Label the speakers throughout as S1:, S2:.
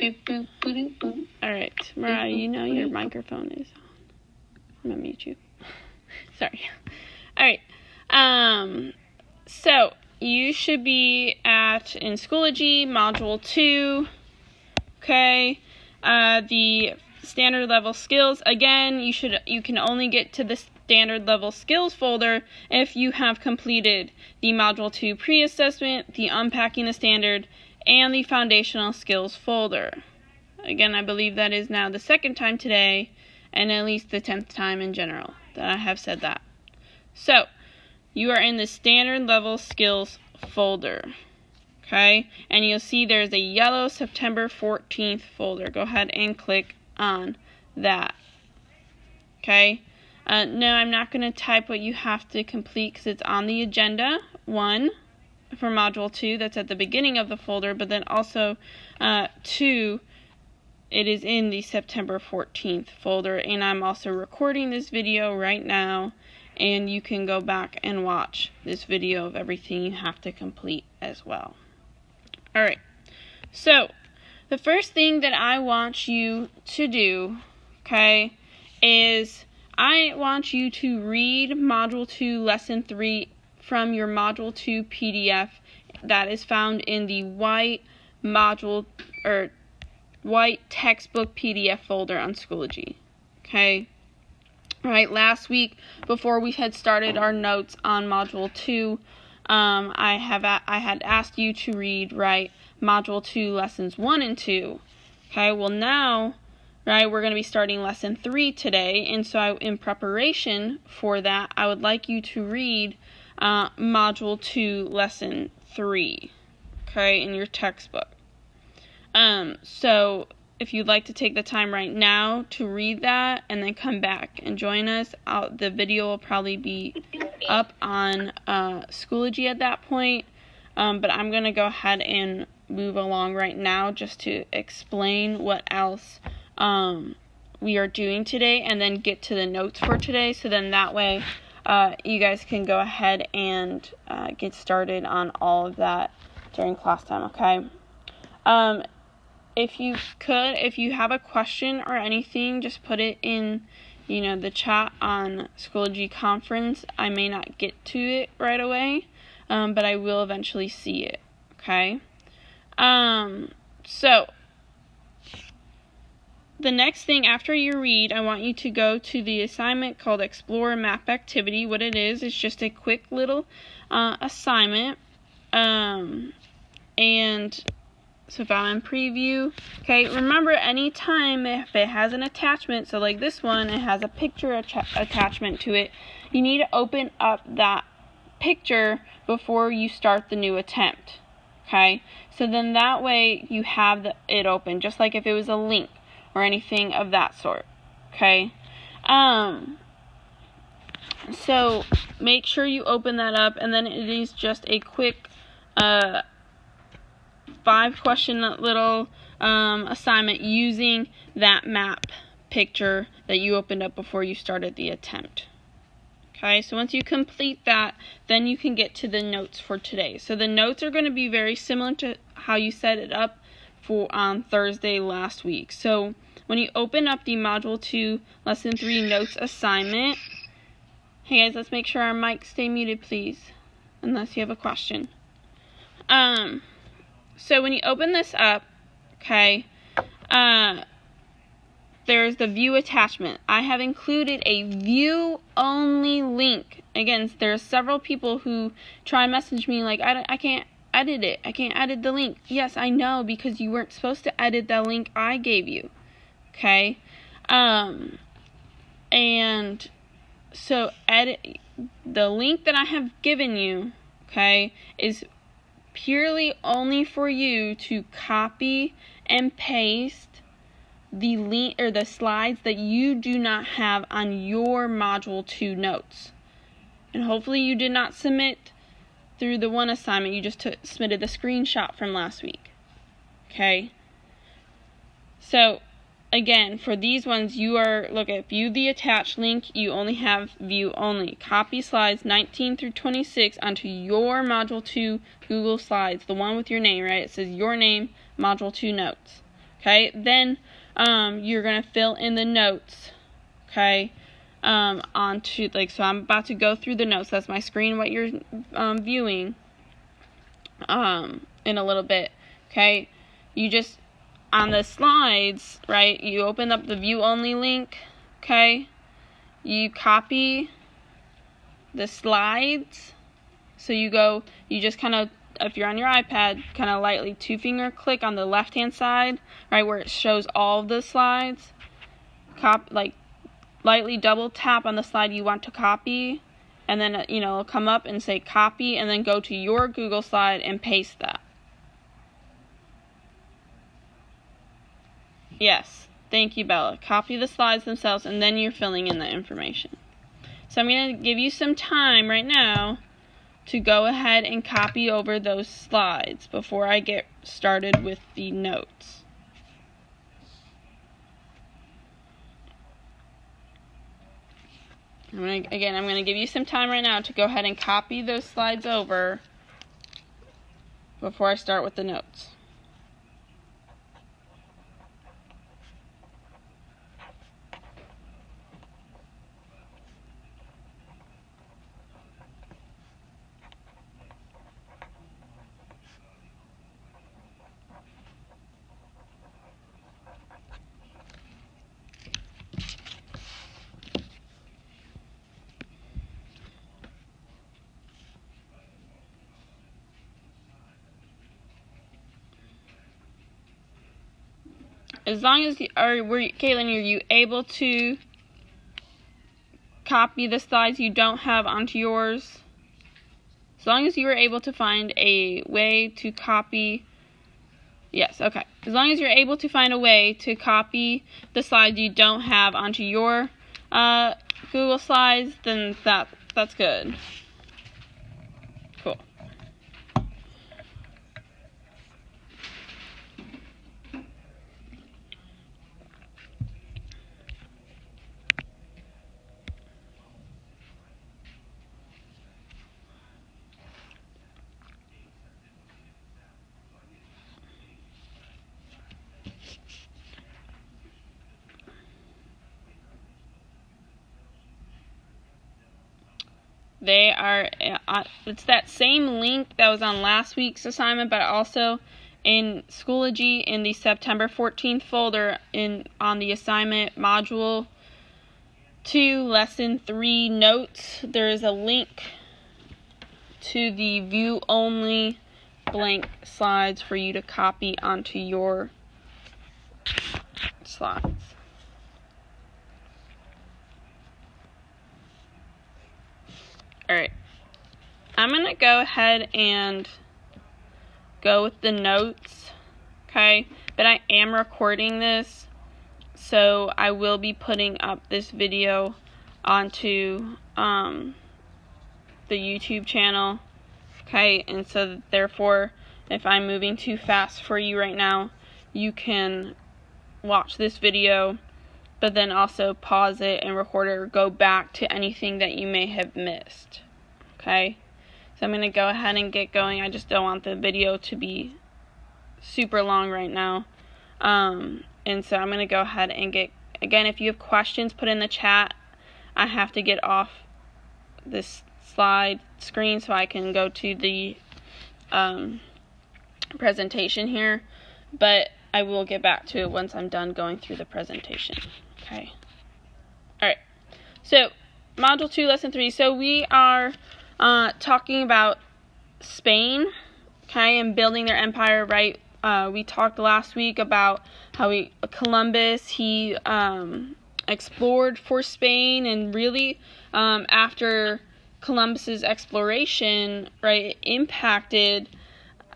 S1: Boop, boop, boop, boop.
S2: Alright, Mariah, you know your microphone is on. I'm gonna mute you. Sorry. Alright. So you should be in Schoology Module 2. Okay. The standard level skills. Again, you can only get to the standard level skills folder if you have completed the Module 2 pre-assessment, the Unpacking the Standard, and the foundational skills folder. Again, I believe that is now the second time today, and at least the 10th time in general that I have said that. So, you are in the standard level skills folder. Okay, and you'll see there's a yellow September 14th folder. Go ahead and click on that. Okay, no, I'm not going to type what you have to complete because it's on the agenda 1 for Module 2. That's at the beginning of the folder, but then also 2, it is in the September 14th folder, and I'm also recording this video right now, and you can go back and watch this video of everything you have to complete as well. Alright, so the first thing that I want you to do, okay, is I want you to read Module 2 Lesson 3 from your Module 2 PDF that is found in the white textbook PDF folder on Schoology. Okay. Alright, last week before we had started our notes on Module 2, I had asked you to write Module 2 Lessons 1 and 2. Okay, well now, right, we're going to be starting Lesson 3 today, and so in preparation for that, I would like you to read Module 2 Lesson 3, okay, in your textbook. So if you'd like to take the time right now to read that and then come back and join us, the video will probably be up on Schoology at that point, but I'm going to go ahead and move along right now just to explain what else we are doing today and then get to the notes for today, so then that way you guys can go ahead and get started on all of that during class time, okay? If you have a question or anything, just put it in, the chat on Schoology Conference. I may not get to it right away, but I will eventually see it, okay? So, the next thing after you read, I want you to go to the assignment called Explore Map Activity. What it is just a quick little assignment, and so if I'm in preview, okay, remember anytime if it has an attachment, so like this one, it has a picture attachment to it, you need to open up that picture before you start the new attempt, okay? So then that way you have it open, just like if it was a link or anything of that sort, okay? So make sure you open that up, and then it is just a quick 5-question little assignment using that map picture that you opened up before you started the attempt. Okay, so once you complete that, then you can get to the notes for today. So the notes are going to be very similar to how you set it up on Thursday last week. So when you open up the Module 2 Lesson 3 Notes assignment, hey guys, let's make sure our mics stay muted, please, unless you have a question. So when you open this up, okay, there's the view attachment. I have included a view-only link. Again, there's several people who try and message me like, I can't edit it. I can't edit the link. Yes, I know, because you weren't supposed to edit the link I gave you. Okay? And so the link that I have given you, okay, is purely only for you to copy and paste the link or the slides that you do not have on your Module 2 notes. And hopefully you did not submit through the one assignment, you just submitted the screenshot from last week. Okay? So, again, for these ones, look at view the attached link, you only have view only. Copy slides 19 through 26 onto your Module 2 Google Slides, the one with your name, right? It says your name, Module 2 notes. Okay, then you're going to fill in the notes, okay, onto, like, so I'm about to go through the notes. That's my screen, what you're viewing in a little bit, okay. You just, on the slides, right, you open up the view only link, okay, you copy the slides, so you just kind of, if you're on your iPad, kind of lightly 2-finger click on the left hand side, right, where it shows all of the slides, like lightly double tap on the slide you want to copy, and then it'll come up and say copy, and then go to your Google slide and paste that. Yes, thank you, Bella. Copy the slides themselves, and then you're filling in the information. So I'm going to give you some time right now to go ahead and copy over those slides before I get started with the notes. I'm going to give you some time right now to go ahead and copy those slides over before I start with the notes. As long as Caitlin, are you able to copy the slides you don't have onto yours? As long as you were able to find a way to copy, yes, okay. As long as you're able to find a way to copy the slides you don't have onto your Google Slides, then that's good. Cool. They are, it's that same link that was on last week's assignment, but also in Schoology in the September 14th folder on the assignment module 2 lesson 3 notes. There is a link to the view only blank slides for you to copy onto your slides. Alright, I'm going to go ahead and go with the notes, okay, but I am recording this, so I will be putting up this video onto the YouTube channel, okay, and so therefore, if I'm moving too fast for you right now, you can watch this video, but then also pause it and record it or go back to anything that you may have missed. Okay? So I'm going to go ahead and get going. I just don't want the video to be super long right now. And so I'm going to go ahead and again, if you have questions, put in the chat. I have to get off this slide screen so I can go to the presentation here. But I will get back to it once I'm done going through the presentation. Okay. Alright. So, Module 2, Lesson 3. So, we are talking about Spain, okay, and building their empire, right? We talked last week about how Columbus, he explored for Spain, and really, after Columbus's exploration, right, it impacted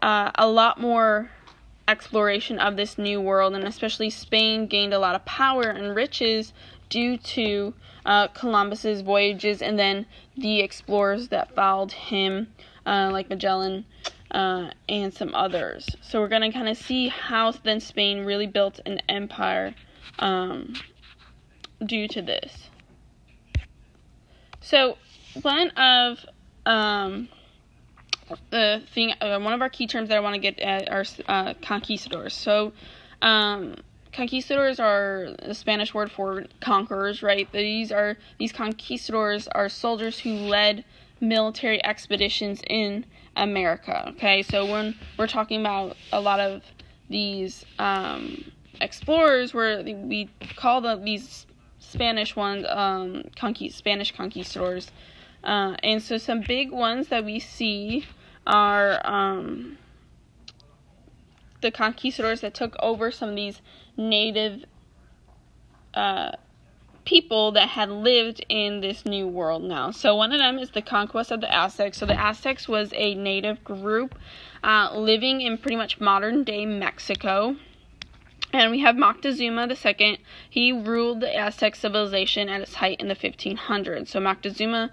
S2: a lot more exploration of this new world, and especially Spain gained a lot of power and riches due to Columbus's voyages, and then the explorers that followed him, like Magellan and some others. So we're going to kind of see how then Spain really built an empire due to this. So one of the thing, one of our key terms that I want to get at are conquistadors. So conquistadors are the Spanish word for conquerors, right? These conquistadors are soldiers who led military expeditions in America. Okay, so when we're talking about a lot of these explorers, where we call these Spanish ones Spanish conquistadors, and so some big ones that we see are the conquistadors that took over some of these native people that had lived in this new world now. So one of them is the conquest of the Aztecs. So the Aztecs was a native group living in pretty much modern day Mexico. And we have Moctezuma II. He ruled the Aztec civilization at its height in the 1500s. So Moctezuma,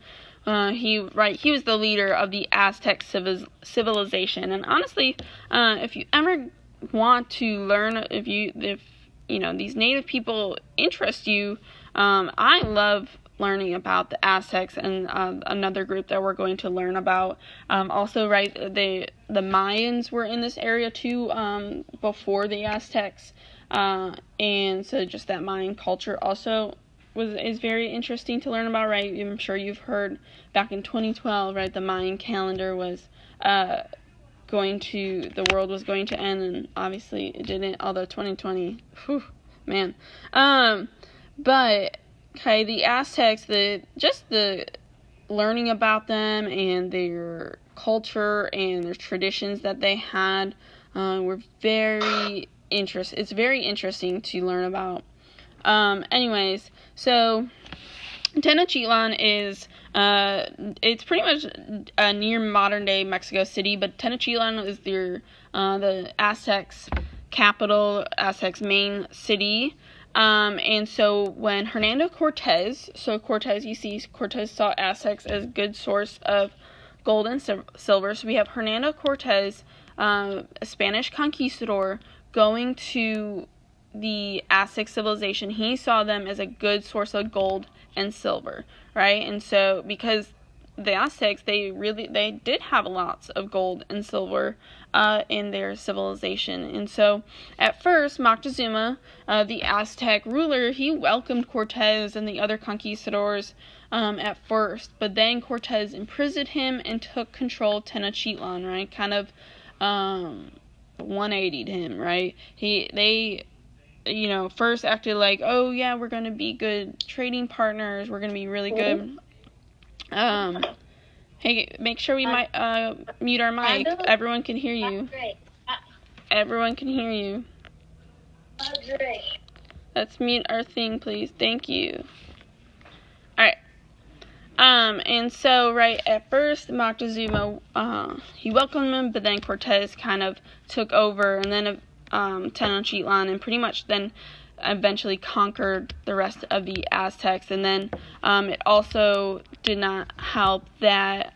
S2: he was the leader of the Aztec civilization. And honestly, if you ever want to learn, if these native people interest you, I love learning about the Aztecs, and another group that we're going to learn about. Also, right, the Mayans were in this area too, before the Aztecs, and so just that Mayan culture also is very interesting to learn about, right? I'm sure you've heard back in 2012, right, the Mayan calendar was the world was going to end, and obviously it didn't, although 2020, whew, man. But, okay, the Aztecs, the learning about them and their culture and their traditions that they had were very interesting. It's very interesting to learn about. Anyways, so Tenochtitlan is, it's pretty much near modern day Mexico City, but Tenochtitlan is the Aztecs' capital, Aztecs' main city. And so when Hernando Cortez saw Aztecs as a good source of gold and silver. So we have Hernando Cortez, a Spanish conquistador, going to the Aztec civilization. He saw them as a good source of gold and silver, right? And so because the Aztecs, they did have lots of gold and silver in their civilization. And so at first, Moctezuma, the Aztec ruler, he welcomed Cortez and the other conquistadors at first, but then Cortez imprisoned him and took control of Tenochtitlan, right? Kind of 180'd him, right? They first acted like, oh yeah, we're going to be good trading partners, we're going to be really good. Hey, make sure we mute our mic. Everyone can hear you. Everyone can hear you. Let's mute our thing, please. Thank you. Alright. And so, right, at first, Moctezuma, he welcomed him, but then Cortez kind of took over, and then Tenochtitlan, and pretty much then eventually conquered the rest of the Aztecs. And then it also did not help that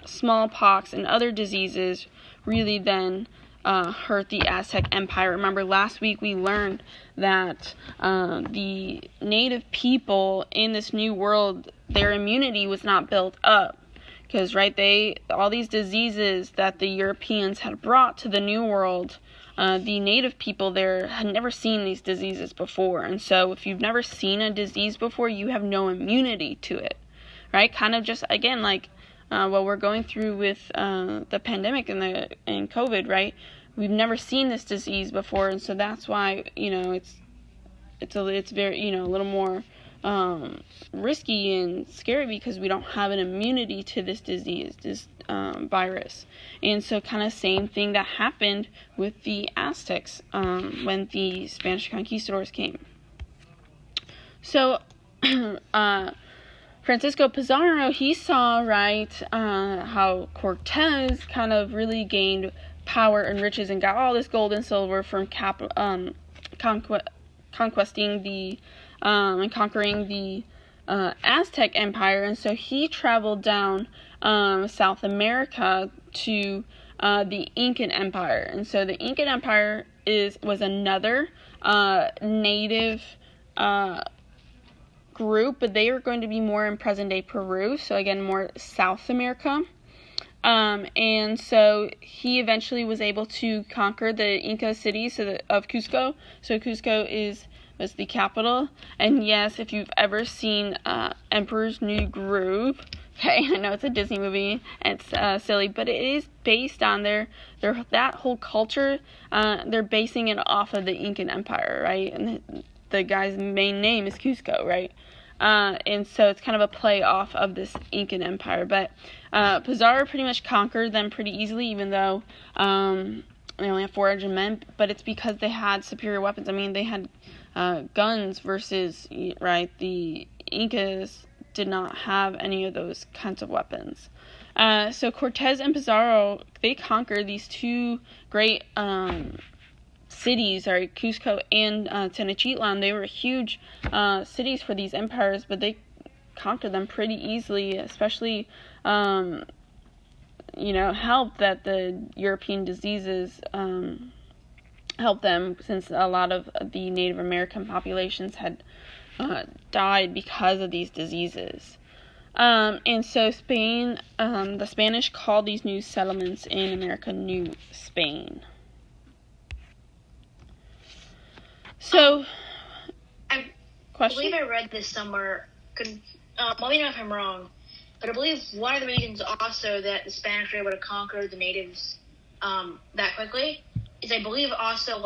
S2: smallpox and other diseases really then hurt the Aztec Empire. Remember, last week we learned that the native people in this new world, their immunity was not built up. Because, right, all these diseases that the Europeans had brought to the New World, the native people there had never seen these diseases before. And so if you've never seen a disease before, you have no immunity to it, right? Kind of just, again, like what we're going through with the pandemic and COVID, right? We've never seen this disease before, and so that's why, it's very, a little more risky and scary, because we don't have an immunity to this disease, this virus. And so kind of same thing that happened with the Aztecs when the Spanish conquistadors came. So Francisco Pizarro, he saw, right, how Cortez kind of really gained power and riches and got all this gold and silver from conquesting the and conquering the Aztec Empire. And so he traveled down South America to the Incan Empire. And so the Incan Empire was another native group, but they were going to be more in present-day Peru, so again, more South America. And so he eventually was able to conquer the Inca city of Cusco. So Cusco was the capital. And yes, if you've ever seen Emperor's New Groove, okay, I know it's a Disney movie, and it's silly, but it is based on that whole culture. They're basing it off of the Incan Empire, right? And the guy's main name is Cusco, right? And so it's kind of a play off of this Incan Empire. But Pizarro pretty much conquered them pretty easily, even though they only have 400 men. But it's because they had superior weapons. I mean, they had guns versus, right, the Incas did not have any of those kinds of weapons. So Cortez and Pizarro, they conquered these two great cities, Cusco and Tenochtitlan. They were huge cities for these empires, but they conquered them pretty easily, especially, helped that the European diseases helped them, since a lot of the Native American populations had died because of these diseases. And so Spain, the Spanish called these new settlements in America New Spain. So,
S1: I believe I read this somewhere. Let me know if I'm wrong, but I believe one of the reasons also that the Spanish were able to conquer the natives that quickly is, I believe, also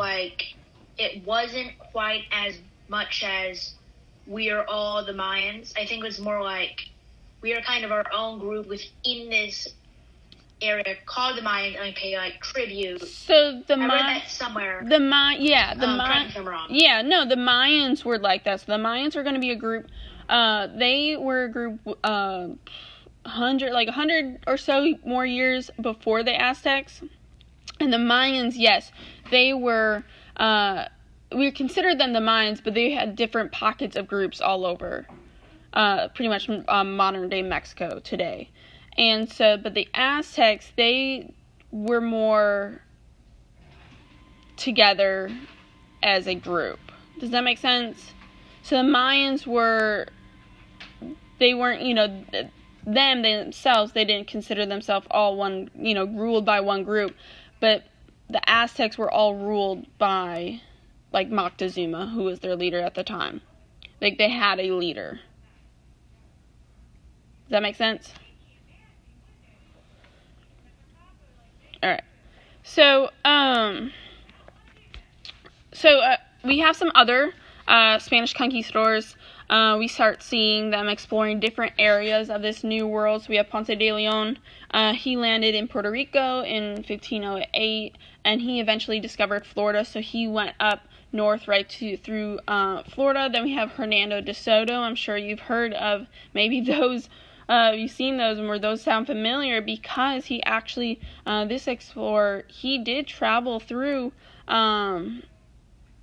S1: it wasn't quite as much as we are all the Mayans. I think it was more like we are kind of our own group within this area called the Mayans, and we pay tribute.
S2: So
S1: I read that somewhere.
S2: The Mayans,
S1: correct me if I'm wrong.
S2: Yeah, no, the Mayans were like that. So the Mayans were going to be a group. They were a group 100 or so more years before the Aztecs. And the Mayans, yes, they were. We considered them the Mayans, but they had different pockets of groups all over, pretty much modern day Mexico today. And so, but the Aztecs, they were more together as a group. Does that make sense? So the Mayans they weren't, they themselves, they didn't consider themselves all one, ruled by one group. But the Aztecs were all ruled by, Moctezuma, who was their leader at the time. They had a leader. Does that make sense? Alright. So, we have some other Spanish conquistadors. We start seeing them exploring different areas of this new world. So we have Ponce de Leon. He landed in Puerto Rico in 1508, and he eventually discovered Florida. So he went up north through Florida. Then we have Hernando de Soto. I'm sure you've heard of maybe those. You've seen those, and where those sound familiar, because he actually, this explorer, he did travel through,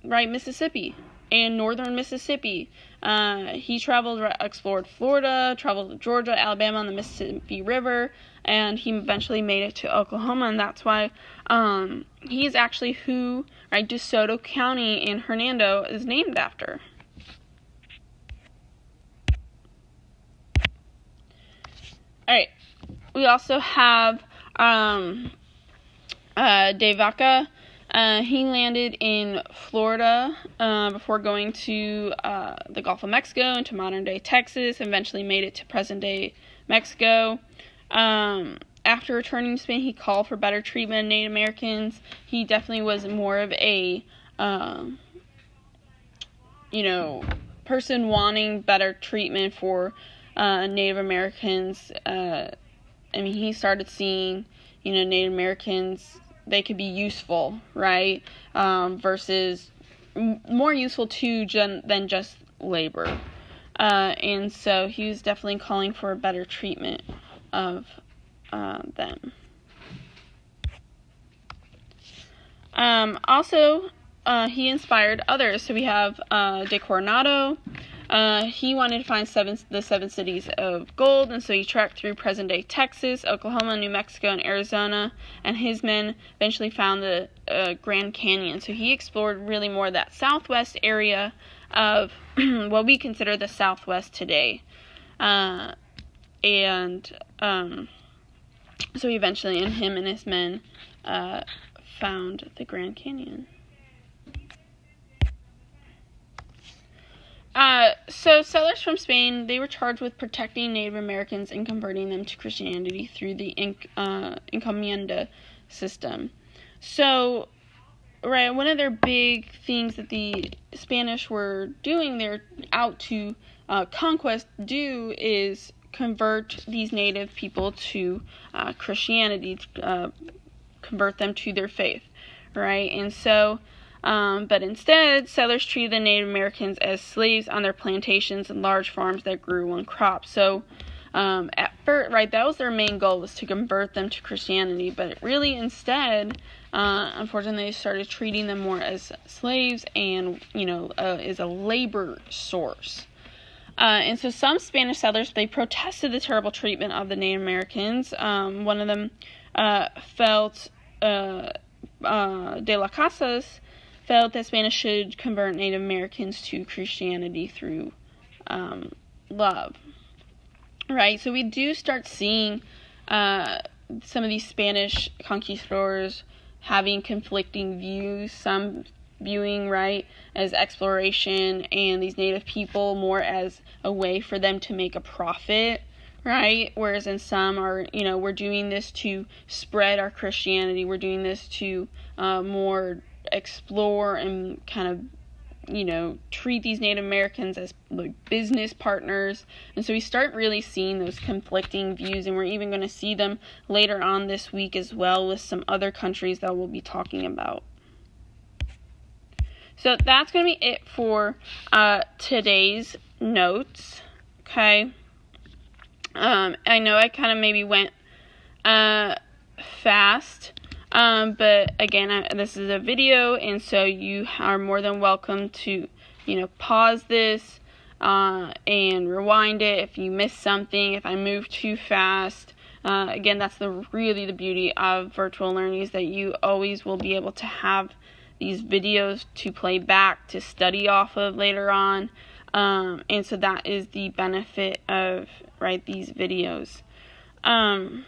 S2: Mississippi and northern Mississippi. He explored Florida, traveled to Georgia, Alabama, on the Mississippi River, and he eventually made it to Oklahoma, and that's why he is actually who DeSoto County in Hernando is named after. Alright, we also have De Vaca. He landed in Florida before going to the Gulf of Mexico, into modern-day Texas, and eventually made it to present-day Mexico. After returning to Spain, he called for better treatment of Native Americans. He definitely was more of a, person wanting better treatment for Native Americans. He started seeing, Native Americans, they could be useful, right? Versus more useful than just labor. And so he was definitely calling for a better treatment of them. Also, he inspired others. So we have De Coronado. He wanted to find the seven cities of gold, and so he trekked through present-day Texas, Oklahoma, New Mexico, and Arizona, and his men eventually found the Grand Canyon. So he explored really more that southwest area of what we consider the Southwest today. So eventually, him and his men found the Grand Canyon. So settlers from Spain, they were charged with protecting Native Americans and converting them to Christianity through the encomienda system. So, right, one of their big things that the Spanish were doing, they're out to conquest, is convert these native people to Christianity, convert them to their faith, right? And so, but instead, settlers treated the Native Americans as slaves on their plantations and large farms that grew one crop. So, at first, right, that was their main goal, was to convert them to Christianity. But really, instead, unfortunately, they started treating them more as slaves and, as a labor source. And so some Spanish settlers, they protested the terrible treatment of the Native Americans. One of them De las Casas felt that Spanish should convert Native Americans to Christianity through love. Right, so we do start seeing some of these Spanish conquistadors having conflicting views, some viewing, right, as exploration, and these native people more as a way for them to make a profit, right, whereas in some are, we're doing this to spread our Christianity, we're doing this to more explore and kind of, treat these Native Americans as like business partners. And so we start really seeing those conflicting views, and we're even going to see them later on this week as well with some other countries that we'll be talking about. So that's going to be it for today's notes. Okay. I know I kind of maybe went fast. But again, this is a video, and so you are more than welcome to, pause this and rewind it if you missed something, if I move too fast. Again, that's really the beauty of virtual learning, is that you always will be able to have these videos to play back, to study off of later on. And so that is the benefit of, right, these videos.